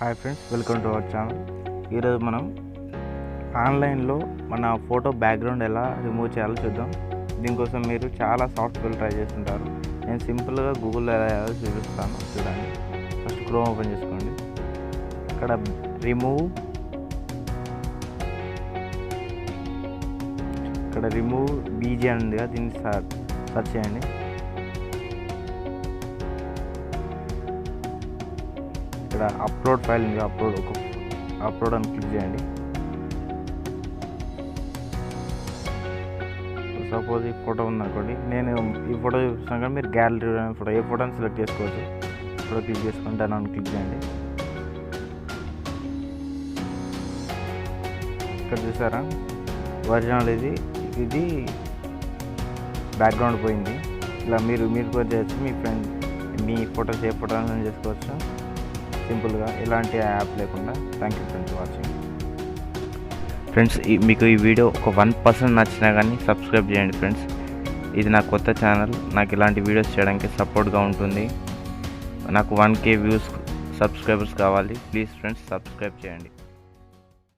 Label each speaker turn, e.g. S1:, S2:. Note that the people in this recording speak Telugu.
S1: Hi friends, welcome to our channel. ఈరోజు మనం ఆన్లైన్లో మన ఫోటో బ్యాక్గ్రౌండ్ ఎలా రిమూవ్ చేయాలో చూద్దాం. దీనికోసం మీరు చాలా సాఫ్ట్వేర్ ట్రై చేస్తుంటారు. నేను సింపుల్గా గూగుల్లో ఎలా చేయాలో చూపిస్తాను, చూడండి. ఫస్ట్ క్రోమ్ ఓపెన్ చేసుకోండి. ఇక్కడ రిమూవ్ బీజీ అని ఉందిగా, దీన్ని సర్చ్ చేయండి. ఇక్కడ అప్లోడ్ ఫైల్ ఉంది, అప్లోడ్ అని క్లిక్ చేయండి. సపోజ్ ఈ ఫోటో ఉందనుకోండి, నేను ఈ ఫోటో చూపిస్తాను కానీ మీరు గ్యాలరీ ఫోటో ఏ ఫోటోని సెలెక్ట్ చేసుకోవచ్చు. ఫోటో క్లిక్ చేసుకొని దాన్ని అని క్లిక్ చేయండి. ఇక్కడ చూసారా, ఒరిజినల్ ఇది బ్యాక్గ్రౌండ్ పోయింది. ఇలా మీరు కూడా చేయొచ్చు. మీ ఫ్రెండ్ మీ ఫోటోస్ ఏ ఫోటో చేసుకోవచ్చు సింపుల్గా, ఎలాంటి యాప్ లేకుండా. Thank you friends watching. Friends, మీకు ఈ వీడియో ఒక 1% నచ్చినా కానీ సబ్స్క్రైబ్ చేయండి ఫ్రెండ్స్. ఇది నా కొత్త ఛానల్, నాకు ఇలాంటి వీడియోస్ చేయడానికి సపోర్ట్గా ఉంటుంది. నాకు 1K వ్యూస్ సబ్స్క్రైబర్స్ కావాలి. ప్లీజ్ ఫ్రెండ్స్ సబ్స్క్రైబ్ చేయండి.